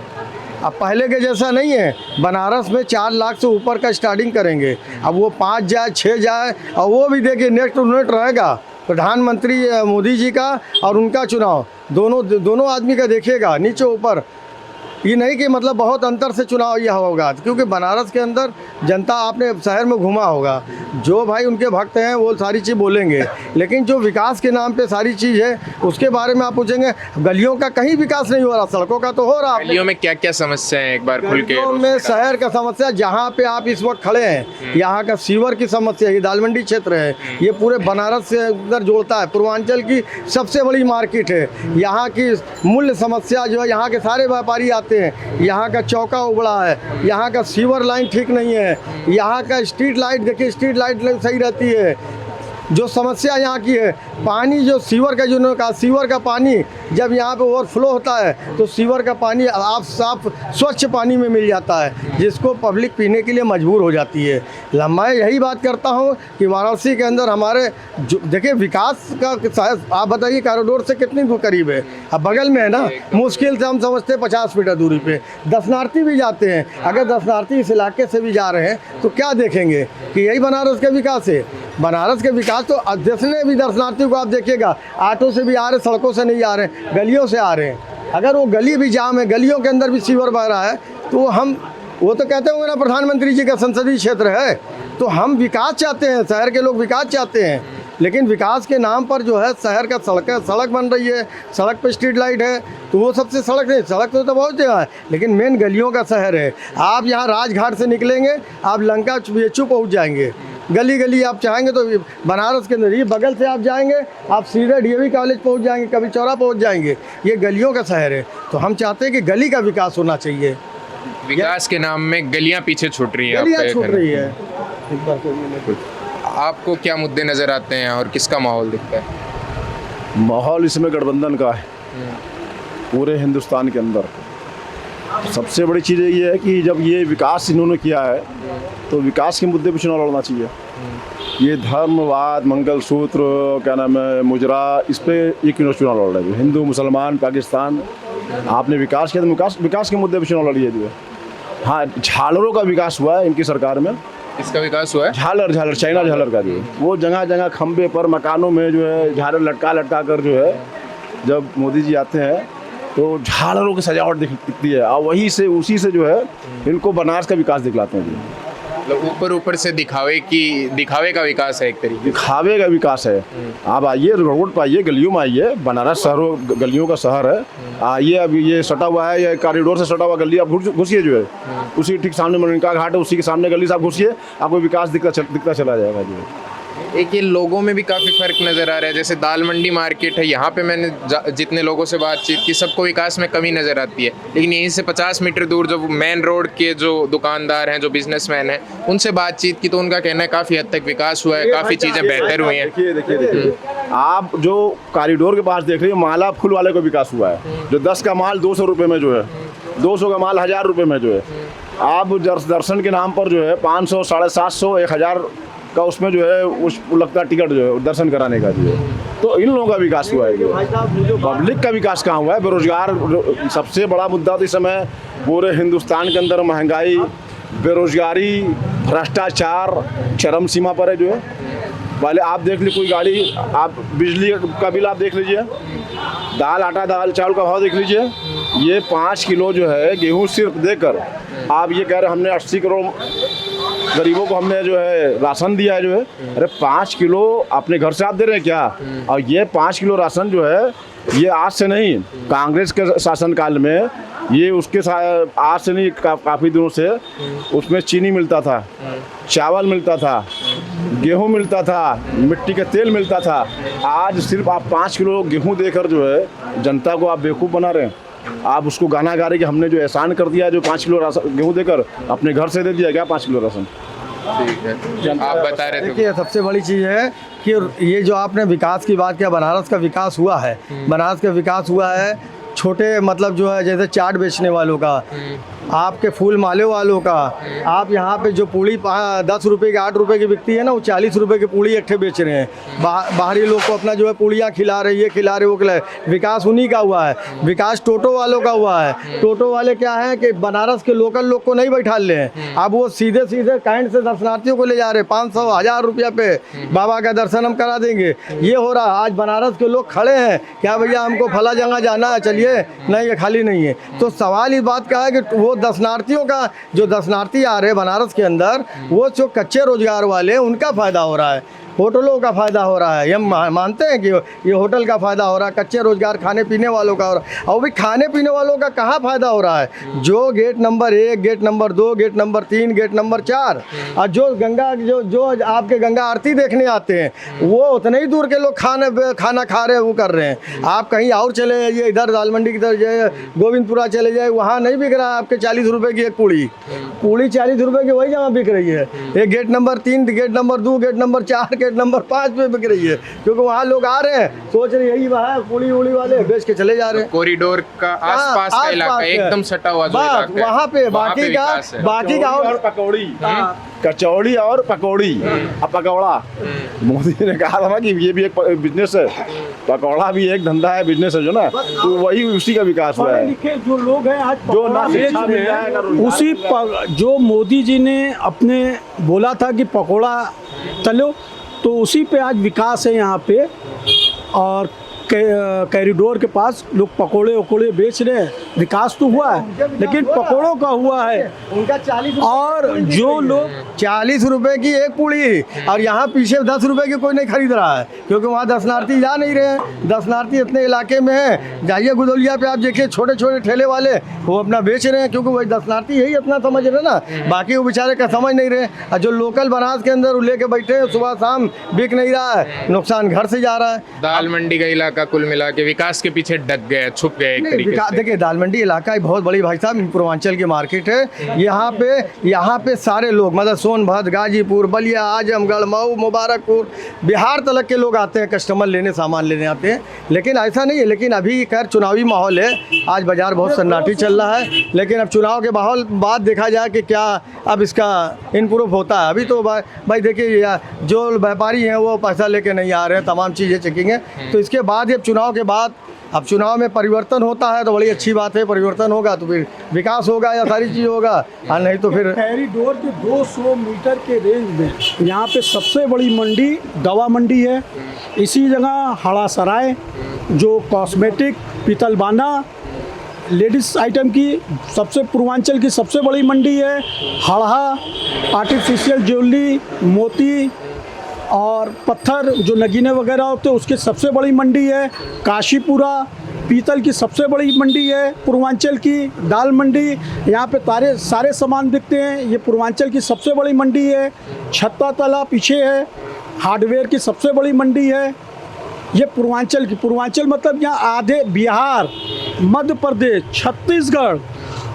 अब पहले के जैसा नहीं है। बनारस में 4 लाख से ऊपर का स्टार्टिंग करेंगे। अब वो 5 जाए 6 जाए, और वो भी देखिए नेक्स्ट टू नेक्स्ट रहेगा प्रधानमंत्री मोदी जी का और उनका चुनाव, दोनों आदमी का देखिएगा नीचे ऊपर। ये नहीं कि मतलब बहुत अंतर से चुनाव यह होगा, क्योंकि बनारस के अंदर जनता, आपने शहर में घूमा होगा, जो भाई उनके भक्त हैं वो सारी चीज़ बोलेंगे, लेकिन जो विकास के नाम पे सारी चीज़ है उसके बारे में आप पूछेंगे, गलियों का कहीं विकास नहीं हो रहा, सड़कों का तो हो रहा। गलियों में क्या क्या समस्या है, एक बार खुल के? गलियों में शहर का समस्या, जहाँ पे आप इस वक्त खड़े हैं यहाँ का सीवर की समस्या, ये दालमंडी क्षेत्र है, ये पूरे बनारस से अंदर जोड़ता है, पूर्वांचल की सबसे बड़ी मार्केट है। यहाँ की मूल्य समस्या जो है, यहाँ के सारे व्यापारी आते हैं, यहाँ का चौका उबड़ा है, यहाँ का सीवर लाइन ठीक नहीं है, यहाँ का स्ट्रीट लाइट देखिए, स्ट्रीट लाइट सही रहती है। जो समस्या यहाँ की है, पानी जो सीवर का, जो कहा सीवर का पानी जब यहाँ पे ओवरफ्लो होता है तो सीवर का पानी आप साफ स्वच्छ पानी में मिल जाता है, जिसको पब्लिक पीने के लिए मजबूर हो जाती है। मैं यही बात करता हूँ कि वाराणसी के अंदर हमारे देखिए विकास का, आप बताइए कॉरिडोर से कितनी दूर करीब है, अब बगल में है ना, मुश्किल से हम समझते हैं 50 मीटर दूरी पे दर्शनार्थी भी जाते हैं। अगर दर्शनार्थी इस इलाके से भी जा रहे हैं तो क्या देखेंगे कि यही बनारस का विकास है। बनारस के विकास तो जितने भी दर्शनार्थी को आप देखिएगा, ऑटो से भी आ रहे, सड़कों से नहीं आ रहे, गलियों से आ रहे हैं। अगर वो गली भी जाम है, गलियों के अंदर भी सीवर बह रहा है, तो वो तो कहते होंगे ना प्रधानमंत्री जी का संसदीय क्षेत्र है, तो हम विकास चाहते हैं, शहर के लोग विकास चाहते हैं, लेकिन विकास के नाम पर जो है शहर का सड़क बन रही है, सड़क पे स्ट्रीट लाइट है, तो वो सबसे सड़क नहीं, सड़क तो बहुत जगह है, लेकिन मेन गलियों का शहर है। आप यहाँ राजघाट से निकलेंगे, आप लंका बेचू पहुँच जाएंगे, गली गली आप चाहेंगे तो बनारस के अंदर, ये बगल से आप जाएंगे आप सीधे डीएवी कॉलेज पहुंच जाएंगे, कभी चौरा पहुंच जाएंगे। ये गलियों का शहर है, तो हम चाहते हैं कि गली का विकास होना चाहिए। विकास के नाम में गलियां पीछे छूट रही हैं, गलियां छूट रही है। आपको क्या मुद्दे नजर आते हैं और किसका माहौल दिखता है? माहौल इसमें गठबंधन का है पूरे हिंदुस्तान के अंदर। सबसे बड़ी चीज़ ये है कि जब ये विकास इन्होंने किया है तो विकास के मुद्दे पर चुनाव लड़ना चाहिए। ये धर्मवाद, मंगलसूत्र, क्या नाम है, मुजरा, इस पे ये क्यों चुनाव लड़ रहे हैं? हिंदू, मुसलमान, पाकिस्तान, आपने विकास किया तो विकास के मुद्दे पर चुनाव लड़िए जो है। हाँ, झालरों का विकास हुआ है इनकी सरकार में। इसका विकास हुआ है? झालर चाइना झालर का जो है, वो जगह जगह खंबे पर, मकानों में जो है झालर लटका कर जो है, जब मोदी जी आते हैं तो झालरों की सजावट दिखती है, और वहीं से उसी से जो है इनको बनारस का विकास दिखलाते हैं जी। मतलब ऊपर से दिखावे का विकास है, एक तरीके दिखावे का विकास है। आप आइए, रोड पर आइए, गलियों में आइए, बनारस शहरों गलियों का शहर है। आइए, अब ये सटा हुआ है, ये कॉरिडोर से सटा हुआ गली, आप घुसिए जो है, उसी ठीक सामने मनिका घाट है, उसी के सामने गली से आप घुसिए, आपको विकास दिखता चला जाएगा जो है। एक ये लोगों में भी काफ़ी फर्क नज़र आ रहा है। जैसे दाल मंडी मार्केट है, यहाँ पे मैंने जितने लोगों से बातचीत की, सबको विकास में कमी नज़र आती है, लेकिन यहीं से 50 मीटर दूर जो मेन रोड के जो दुकानदार हैं, जो बिजनेसमैन हैं, उनसे बातचीत की तो उनका कहना है काफ़ी हद तक विकास हुआ है, काफ़ी चीज़ें बेहतर हुई हैं। देखिए, आप जो कॉरिडोर के पास देख रहे हैं, माला फूल वाले को विकास हुआ है, जो 10 का माल 200 रुपये में जो है, 200 का माल 1000 रुपये में जो है, आप दर्शन के नाम पर जो है 500, 750, 1000 का उसमें जो है उस लगता टिकट जो है दर्शन कराने का जो है। तो इन लोगों का विकास हुआ है, पब्लिक का विकास कहाँ हुआ है? बेरोजगार सबसे बड़ा मुद्दा तो इस समय पूरे हिंदुस्तान के अंदर महंगाई, बेरोजगारी, भ्रष्टाचार चरम सीमा पर है जो है। पहले आप देख लीजिए, कोई गाड़ी, आप बिजली का बिल आप देख लीजिए, दाल आटा दाल चावल का भाव देख लीजिए। ये 5 किलो जो है गेहूँ सिर्फ देकर आप ये कह रहे हमने 80 करोड़ गरीबों को हमने जो है राशन दिया है जो है। अरे 5 किलो अपने घर से आप दे रहे हैं क्या? और ये 5 किलो राशन जो है, ये आज से नहीं, कांग्रेस के शासनकाल में ये उसके आज से नहीं, काफ़ी दिनों से उसमें चीनी मिलता था, चावल मिलता था, गेहूं मिलता था, मिट्टी का तेल मिलता था। आज सिर्फ आप 5 किलो गेहूं देकर जो है जनता को आप बेवकूफ़ बना रहे हैं। आप उसको गाना गा रहे कि हमने जो एहसान कर दिया, जो 5 किलो गेहूँ देकर अपने घर से दे दिया क्या 5 किलो राशन। ठीक है, आप बता रहे थे। देखिए, सबसे बड़ी चीज़ है कि ये जो आपने विकास की बात किया, बनारस का विकास हुआ है, बनारस का विकास हुआ है, छोटे मतलब जो है जैसे चाट बेचने वालों का, आपके फूल माले वालों का, आप यहाँ पे जो पूड़ी 10 रुपए की 8 रुपए की बिकती है ना, वो 40 रुपए की पूड़ी इकट्ठे बेच रहे हैं। बाहरी लोग को अपना जो है पूड़ियाँ खिला रहे, ये खिला रहे, वो खिला रहे। विकास उन्हीं का हुआ है, विकास टोटो वालों का हुआ है। टोटो वाले क्या है कि बनारस के लोकल लोग को नहीं बैठा ले हैं, अब वो सीधे सीधे कैंट से दर्शनार्थियों को ले जा रहे, 500-1000 रुपया पे बाबा का दर्शन हम करा देंगे। ये हो रहा, आज बनारस के लोग खड़े हैं, क्या भैया हमको फला जगह जाना है, चलिए, नहीं ये खाली नहीं है। तो सवाल इस बात का है कि वो दर्शनार्थियों का, जो दर्शनार्थी आ रहे हैं बनारस के अंदर, वो जो कच्चे रोजगार वाले हैं उनका फ़ायदा हो रहा है, होटलों का फ़ायदा हो रहा है। हम मानते हैं कि ये होटल का फ़ायदा हो रहा है, कच्चे रोजगार खाने पीने वालों का हो रहा है। और भी खाने पीने वालों का कहाँ फ़ायदा हो रहा है? जो gate number 1, gate number 2, gate number 3, gate number 4 और जो गंगा जो आपके गंगा आरती देखने आते हैं, वो उतने ही दूर के लोग खाना खा रहे हैं, वो कर रहे हैं। आप कहीं और चले जाइए, इधर दाल मंडी की तरफ जाइए, गोविंदपुरा चले जाए, वहाँ नहीं बिक रहा है आपके 40 रुपये की एक पूड़ी 40 रुपये की वही जहाँ बिक रही है। एक gate number 3, gate number 2, gate number 4, gate number 5 पे बिक रही है, क्योंकि वहाँ लोग आ रहे हैं, सोच रहे यही वहाँ पूड़ी उड़ी वाले बेच के चले जा रहे हैं। कॉरिडोर का आसपास का इलाका एकदम सटा हुआ जो इलाका है, वहाँ पे बाकी का और पकौड़ी, कचौड़ी और पकौड़ी, अब पकौड़ा मोदी ने कहा था ना कि ये भी एक बिजनेस है, पकौड़ा भी एक धंधा है, बिजनेस है जो ना, तो वही उसी का विकास हुआ है। लिखे जो लोग हैं आज जो ना पकौड़ा शिक्षा बेच मिल रहे जाए, ना हैं, रोजगार उसी जो मोदी जी ने अपने बोला था कि पकौड़ा तलो, तो उसी पे आज विकास है यहाँ पे। और कॉरिडोर के पास लोग पकोड़े वकोड़े बेच रहे हैं, विकास तो हुआ है, लेकिन पकोड़ों का हुआ है। उनका 40 और जो लोग 40 रुपए की एक पूड़ी, और यहाँ पीछे 10 रुपए की कोई नहीं खरीद रहा है, क्योंकि वहाँ दर्शनार्थी जा नहीं रहे हैं। दर्शनार्थी इतने इलाके में है, जाइए गुदौलिया पे आप देखिए, छोटे छोटे ठेले वाले वो अपना बेच रहे हैं, क्योंकि वही दर्शनार्थी यही अपना समझ रहे ना, बाकी वो बेचारे का समझ नहीं रहे। और जो लोकल बनारस के अंदर लेके बैठे हैं, सुबह शाम बिक नहीं रहा है, नुकसान घर से जा रहा है। दाल मंडी का इलाका कुल मिला के विकास के पीछे डग गए, छुप गए एक तरीके से। देखिए दाल मंडी इलाका एक बहुत बड़ी भाई साहब पूर्वांचल की मार्केट है। यहाँ पे सारे लोग मतलब सोनभद्र, गाजीपुर, बलिया, आजमगढ़, मऊ, मुबारकपुर, बिहार तलक के लोग आते हैं, कस्टमर लेने, सामान लेने आते हैं। लेकिन ऐसा नहीं है, लेकिन अभी खैर चुनावी माहौल है, आज बाजार बहुत सन्नाटी चल रहा है, लेकिन अब चुनाव के माहौल बाद देखा जाए कि क्या अब इसका इम्प्रूव होता है। अभी तो भाई देखिए जो व्यापारी हैं वो पैसा लेके नहीं आ रहे हैं, तमाम चीज़ें चेकिंग है, तो इसके बाद अब चुनाव के बाद अब चुनाव में परिवर्तन होता है तो बड़ी अच्छी बात है, परिवर्तन होगा तो फिर विकास होगा या सारी चीज़ होगा, और नहीं तो फिर। कॉरिडोर के 200 मीटर के रेंज में यहाँ पे सबसे बड़ी मंडी दवा मंडी है। इसी जगह हड़ा सराय जो कॉस्मेटिक, पीतलबाना, लेडीज़ आइटम की सबसे पूर्वांचल की सबसे बड़ी मंडी है। हड़ा आर्टिफिशियल ज्वेलरी, मोती और पत्थर जो नगीने वगैरह होते हैं उसकी सबसे बड़ी मंडी है। काशीपुरा पीतल की सबसे बड़ी मंडी है पूर्वांचल की। दाल मंडी, यहाँ पे सारे सामान बिकते हैं, ये पूर्वांचल की सबसे बड़ी मंडी है। छत्ता तला पीछे है, हार्डवेयर की सबसे बड़ी मंडी है। ये पूर्वांचल मतलब यहाँ आधे बिहार, मध्य प्रदेश, छत्तीसगढ़,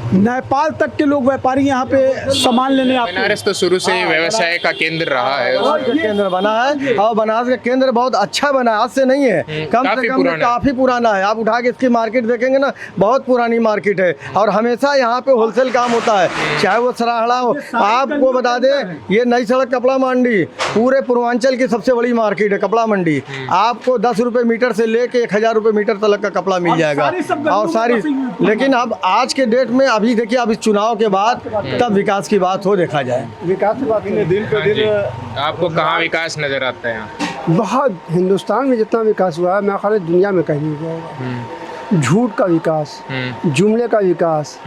नेपाल तक के लोग व्यापारी यहाँ पे सामान लेने आते हैं। बनारस तो शुरू से ही व्यवसाय का केंद्र रहा है, केंद्र बना है, और बनारस का केंद्र बहुत अच्छा बना है, आज से नहीं है, कम से कम काफ़ी पुराना है। आप उठा के इसकी मार्केट देखेंगे ना, बहुत पुरानी मार्केट है, और हमेशा यहाँ पे होलसेल काम होता है, चाहे वो सराहड़ा हो। आपको बता दें, ये नई सड़क कपड़ा मंडी पूरे पूर्वांचल की सबसे बड़ी मार्केट है, कपड़ा मंडी। आपको 10 रुपये मीटर से लेके 1000 रुपये मीटर तक का कपड़ा मिल जाएगा, और सारी। लेकिन अब आज के डेट में अभी देखिए, अब इस चुनाव के बाद तब विकास की बात हो, देखा जाए विकास की बात। दिन पे दिन आपको कहाँ विकास नजर आता है यहाँ? बहुत हिंदुस्तान में जितना विकास हुआ है, मैं ख्याल दुनिया में कहीं नहीं हुआ होगा। झूठ का विकास, जुमले का विकास।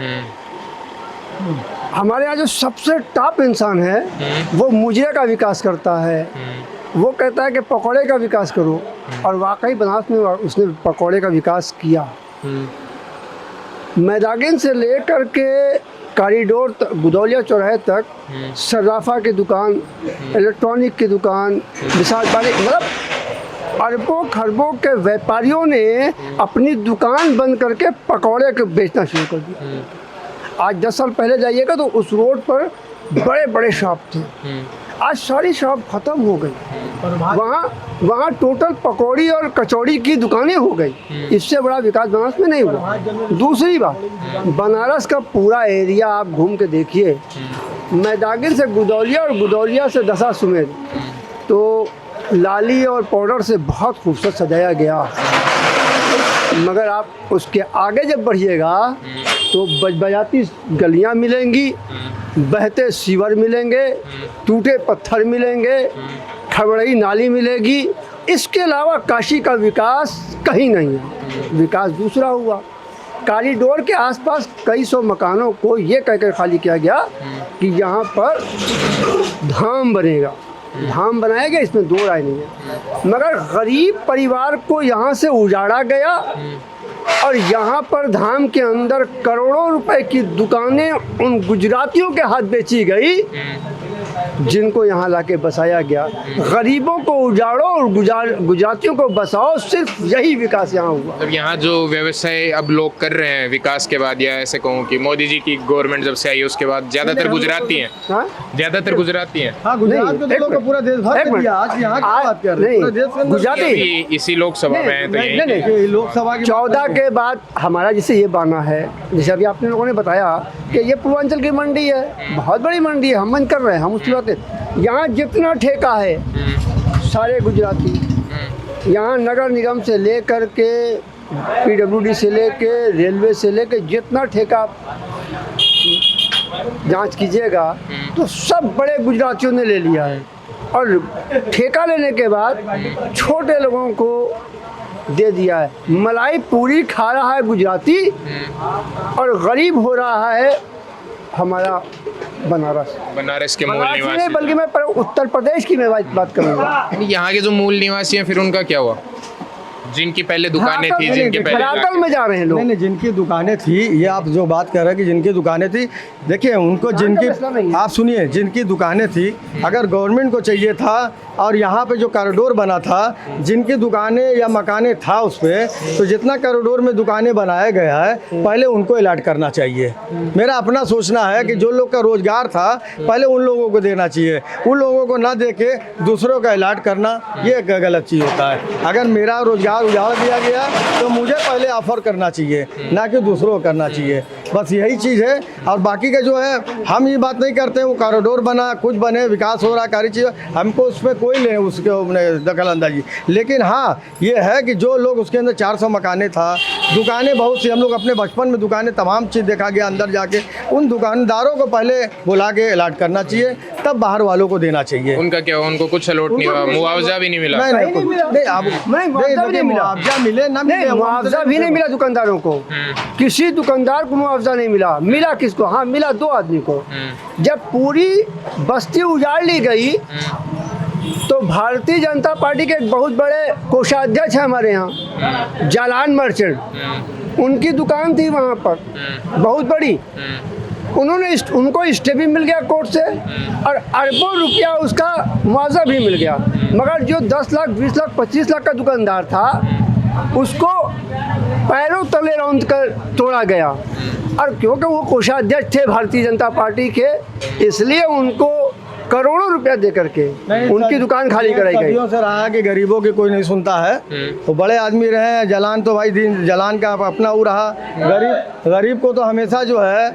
हमारे यहाँ जो सबसे टॉप इंसान है वो मुजरे का विकास करता है, वो कहता है कि पकौड़े का विकास करो, और वाकई बनारस में उसने पकौड़े का विकास किया। मैदागिन से लेकर के कॉरिडोर तक, गुदौलिया चौराहे तक, सर्राफा की दुकान, इलेक्ट्रॉनिक की दुकान, विशाल बारी, मतलब अरबों खरबों के व्यापारियों ने अपनी दुकान बंद करके पकौड़े के बेचना शुरू कर दिया। आज 10 साल पहले जाइएगा तो उस रोड पर बड़े बड़े शॉप थे, आज सारी शॉप खत्म हो गई। वहाँ टोटल पकौड़ी और कचौड़ी की दुकानें हो गई। इससे बड़ा विकास बनारस में नहीं हुआ। दूसरी बात, बनारस का पूरा एरिया आप घूम के देखिए, मैदागिर से गुदौलिया और गुदौलिया से दशाश्वमेध, तो लाली और पाउडर से बहुत खूबसूरत सजाया गया। मगर आप उसके आगे जब बढ़िएगा तो बजबजाती गलियां मिलेंगी, बहते सीवर मिलेंगे, टूटे पत्थर मिलेंगे, खबड़ई नाली मिलेगी। इसके अलावा काशी का विकास कहीं नहीं है। विकास दूसरा हुआ, कॉरिडोर के आसपास कई सौ मकानों को ये कहकर खाली किया गया कि यहाँ पर धाम बनेगा। धाम बनाया गया, इसमें दो राय नहीं है। मगर गरीब परिवार को यहाँ से उजाड़ा गया और यहाँ पर धाम के अंदर करोड़ों रुपए की दुकानें उन गुजरातियों के हाथ बेची गई जिनको यहाँ लाके बसाया गया। गरीबों को उजाड़ो और गुजरातियों को बसाओ, सिर्फ यही विकास यहाँ हुआ। अब यहाँ जो व्यवसाय अब लोग कर रहे हैं विकास के बाद, या ऐसे कहूँ कि मोदी जी की गवर्नमेंट जब से आई उसके बाद ज़्यादातर गुजराती हैं। ज़्यादातर गुजराती हैं। हाँ, गुजरात को तो लोग पूरा देश भर में आज यहाँ की बात कर रहे हैं। गुजराती इसी लोकसभा में है, तो नहीं, लोकसभा की 14 के बाद हमारा जिसे ये बाना है, जैसे अभी आपने लोगों ने बताया कि ये पूर्वांचल की मंडी है, बहुत बड़ी मंडी है, हम मन कर रहे हैं, हम उसकी बात। यहाँ जितना ठेका है सारे गुजराती, यहाँ नगर निगम से लेकर के PWD से लेके रेलवे से लेके जितना ठेका जांच कीजिएगा तो सब बड़े गुजरातियों ने ले लिया है। और ठेका लेने के बाद छोटे लोगों को दे दिया है। मलाई पूरी खा रहा है गुजराती और गरीब हो रहा है हमारा बनारस के मूल निवासी। बल्कि मैं उत्तर प्रदेश की मैं बात करूँगा। यहाँ के जो मूल निवासी हैं फिर उनका क्या हुआ? जिनकी पहले दुकानें थी, जिनके पहले धरातल में जा रहे हैं लोग। नहीं, जिनकी दुकानें थी, ये आप जो बात कर रहे हैं कि जिनकी दुकानें थी, देखिए उनको जिनकी, आप सुनिए, जिनकी दुकानें थी, अगर गवर्नमेंट को चाहिए था और यहाँ पे जो कॉरिडोर बना था, जिनकी दुकानें या मकानें था उस पर, तो जितना कॉरिडोर में दुकानें बनाया गया है पहले उनको अलॉट करना चाहिए। मेरा अपना सोचना है कि जो लोग का रोजगार था पहले उन लोगों को देना चाहिए। उन लोगों को ना दे के दूसरों का अलॉट करना ये गलत चीज़ होता है। अगर मेरा रोजगार उजाड़ दिया गया तो मुझे पहले ऑफर करना चाहिए, ना कि दूसरों को करना चाहिए। बस यही चीज़ है। और बाकी का जो है, हम ये बात नहीं करते वो कॉरिडोर बना, कुछ बने, विकास हो रहा, कार्य चीज़, हमको उस पर कोई नहीं उसके दखल अंदाजी। लेकिन हाँ ये है कि जो लोग उसके अंदर 400 मकानें था, दुकानें बहुत सी, हम लोग अपने बचपन में दुकानें तमाम चीज़ देखा गया अंदर जाके, उन दुकानदारों को पहले बुला के अलॉट करना चाहिए, तब बाहर वालों को देना चाहिए। उनका क्या हुआ? उनको कुछ अलॉट नहीं हुआ, मुआवजा भी नहीं मिला? मुआवजा मिले ना मिले, मुआवजा भी नहीं मिला दुकानदारों को। किसी दुकानदार को मुआवजा नहीं मिला। मिला किसको? हाँ मिला 2 आदमी को। जब पूरी बस्ती उजाड़ ली गई तो भारतीय जनता पार्टी के एक बहुत बड़े कोषाध्यक्ष हैं हमारे यहाँ, जालान मर्चेंट, उनकी दुकान थी वहाँ पर बहुत बड़ी। उनको स्टे भी मिल गया कोर्ट से और अरबों रुपया उसका मुआवजा भी मिल गया। मगर जो 10 लाख 20 लाख 25 लाख का दुकानदार था उसको पैरों तले रौंद कर तोड़ा गया। और क्योंकि वो कोषाध्यक्ष थे भारतीय जनता पार्टी के, इसलिए उनको करोड़ों रुपया दे करके उनकी दुकान खाली कराई गई। सदियों से रहा कि गरीबों की कोई नहीं सुनता है, तो बड़े आदमी रहे हैं। जलान तो भाई दिन जलान का अपना वो रहा। गरीब को तो हमेशा जो है,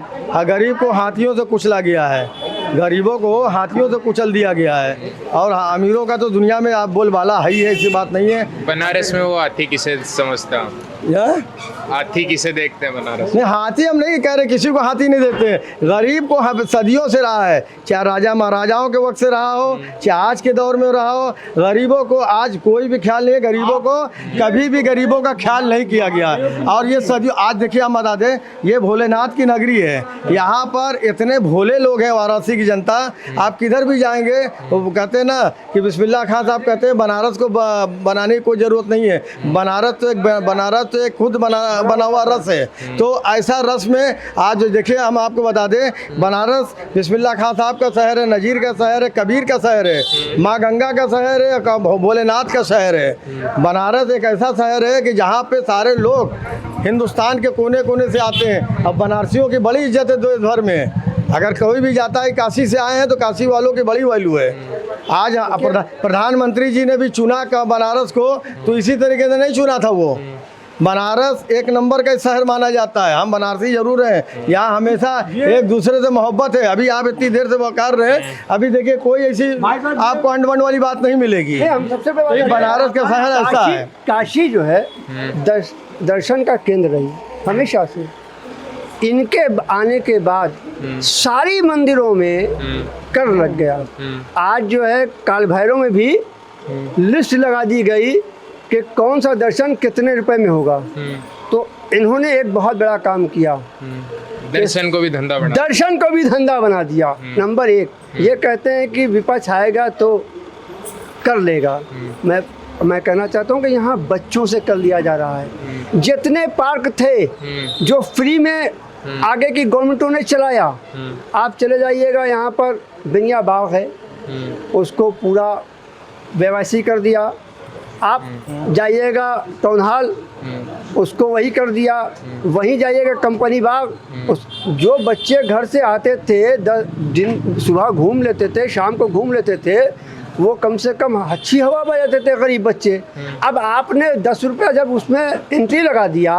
गरीब को हाथियों से कुचला गया है, गरीबों को हाथियों से कुचल दिया गया है। और अमीरों का तो दुनिया में आप बोलबाला है ही है, ऐसी बात नहीं है। बनारस में वो हाथी किसे समझता? हाथी किसे देखते हैं बनारस? नहीं, हाथी हम नहीं कह रहे, किसी को हाथी नहीं देते। गरीब को सदियों से रहा है, चाहे राजा महाराजाओं के वक्त से रहा हो, चाहे आज के दौर में रहा हो, गरीबों को आज कोई भी ख्याल नहीं है। गरीबों को कभी भी गरीबों का ख्याल नहीं किया गया। और ये सदियों, आज देखिए हम बता दें, ये भोलेनाथ की नगरी है। यहाँ पर इतने भोले लोग हैं, वाराणसी की जनता। आप किधर भी जाएंगे वो कहते हैं ना कि बिस्मिल्लाह खान साहब कहते हैं बनारस को बनाने की कोई ज़रूरत नहीं है। बनारस तो एक खुद बना हुआ रस है। तो ऐसा रस में आज देखिए, हम आपको बता दें, बनारस बिस्मिल्लाह खान साहब का शहर है, नज़ीर का शहर है, कबीर का शहर है, माँ गंगा का शहर है, भोलेनाथ का शहर है। बनारस एक ऐसा शहर है कि जहाँ पे सारे लोग हिंदुस्तान के कोने कोने से आते हैं। अब बनारसियों की बड़ी इज्जत है देश भर में। अगर कोई भी जाता है काशी से आए हैं तो काशी वालों की बड़ी वैल्यू है। आज प्रधानमंत्री जी ने भी चुना का बनारस को, तो इसी तरीके से नहीं चुना था। वो बनारस एक नंबर का शहर माना जाता है। हम बनारसी जरूर हैं, यहाँ हमेशा एक दूसरे से मोहब्बत है। अभी आप इतनी देर से कर रहे हैं, अभी देखिए कोई ऐसी आपको अंडवन वाली बात नहीं मिलेगी। हम सबसे बड़ा बनारस का शहर ऐसा है। काशी जो है दर्शन का केंद्र रही हमेशा से। इनके आने के बाद सारी मंदिरों में कर लग गया। आज जो है काल भैरव में भी लिस्ट लगा दी गई कि कौन सा दर्शन कितने रुपए में होगा। तो इन्होंने एक बहुत बड़ा काम किया, दर्शन को भी धंधा बना दिया। नंबर 1 ये कहते हैं कि विपक्ष आएगा तो कर लेगा। मैं कहना चाहता हूँ कि यहाँ बच्चों से कर लिया जा रहा है। जितने पार्क थे जो फ्री में आगे की गवर्नमेंटों ने चलाया, आप चले जाइएगा, यहाँ पर बिनिया बाग है, उसको पूरा व्यवसायी कर दिया। आप जाइएगा टाउन हॉल, उसको वही कर दिया। वहीं जाइएगा कंपनी बाग, जो बच्चे घर से आते थे, दिन सुबह घूम लेते थे, शाम को घूम लेते थे, वो कम से कम अच्छी हवा बजाते थे गरीब बच्चे। अब आपने 10 रुपया जब उसमें एंट्री लगा दिया,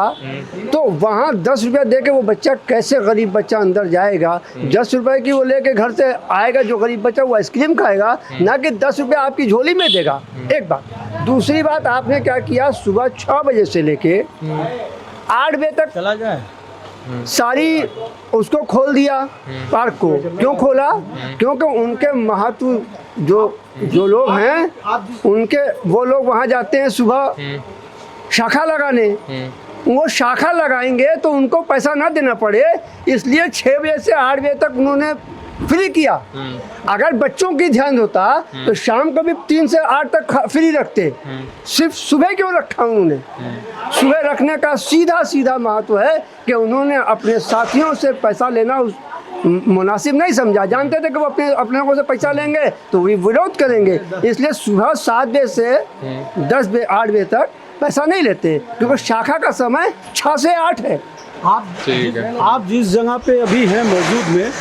तो वहाँ 10 रुपया दे के वो बच्चा कैसे, गरीब बच्चा अंदर जाएगा? 10 रुपये की वो लेके घर से आएगा जो गरीब बच्चा, वो आइसक्रीम खाएगा, ना कि 10 रुपया आपकी झोली में देगा। एक बात। दूसरी बात, आपने क्या किया, सुबह 6 बजे से लेके 8 बजे तक चला जाए सारी उसको खोल दिया पार्क को। क्यों खोला? क्योंकि उनके महत्व जो लोग हैं, उनके वो लोग वहाँ जाते हैं सुबह शाखा लगाने। वो शाखा लगाएंगे तो उनको पैसा ना देना पड़े, इसलिए 6 बजे से 8 बजे तक उन्होंने फ्री किया। अगर बच्चों की ध्यान होता तो शाम को भी 3 से 8 तक फ्री रखते। सिर्फ सुबह क्यों रखा उन्होंने? सुबह रखने का सीधा महत्व है कि उन्होंने अपने साथियों से पैसा लेना मुनासिब नहीं समझा। जानते थे कि वो अपने लोगों से पैसा लेंगे तो वो विरोध करेंगे, इसलिए सुबह 7 बजे से 10 बजे 8 बजे तक पैसा नहीं लेते, क्योंकि शाखा का समय 6 से 8 है। आप जिस जगह पे अभी हैं मौजूद में,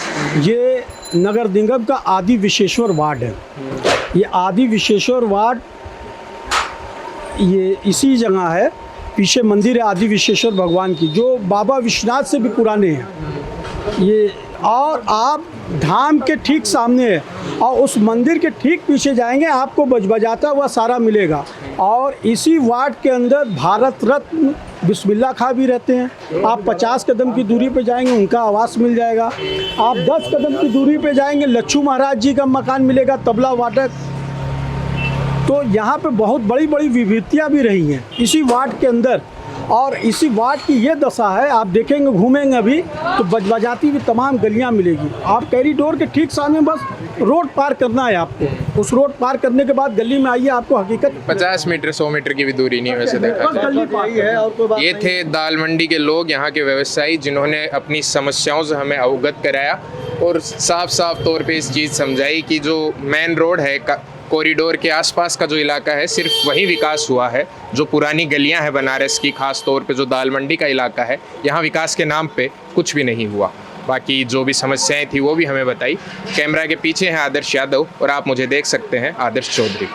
ये नगर निगम का आदि विश्वेश्वर वार्ड है। ये आदि विश्वेश्वर वार्ड ये इसी जगह है। पीछे मंदिर है आदि विश्वेश्वर भगवान की, जो बाबा विश्वनाथ से भी पुराने हैं ये। और आप धाम के ठीक सामने है, और उस मंदिर के ठीक पीछे जाएंगे, आपको बजबजाता हुआ सारा मिलेगा। और इसी वार्ड के अंदर भारत रत्न बिस्मिल्लाह खां भी रहते हैं। आप 50 कदम की दूरी पे जाएंगे, उनका आवास मिल जाएगा। आप 10 कदम की दूरी पे जाएंगे, लच्छू महाराज जी का मकान मिलेगा, तबला वादक। तो यहाँ पे बहुत बड़ी बड़ी विविधतियाँ भी रही हैं इसी वार्ड के अंदर। और इसी वार्ड की ये दशा है, आप देखेंगे, घूमेंगे अभी तो बजबजाती हुई तमाम गलियां मिलेगी। आप कॉरिडोर के ठीक सामने बस रोड पार करना है आपको। उस रोड पार करने के बाद गली में आइए, आपको हकीकत 50 मीटर 100 मीटर की भी दूरी नहीं वैसे देखा जाए। ये थे दाल मंडी के लोग, यहाँ के व्यवसायी, जिन्होंने अपनी समस्याओं से हमें अवगत कराया और साफ तौर पे इस चीज़ समझाई कि जो मेन रोड है, कॉरिडोर के आसपास का जो इलाका है, सिर्फ वही विकास हुआ है। जो पुरानी गलियां हैं बनारस की, खास तौर पे जो दाल मंडी का इलाका है, यहाँ विकास के नाम पे कुछ भी नहीं हुआ। बाकी जो भी समस्याएं थी वो भी हमें बताई। कैमरा के पीछे हैं आदर्श यादव और आप मुझे देख सकते हैं आदर्श चौधरी।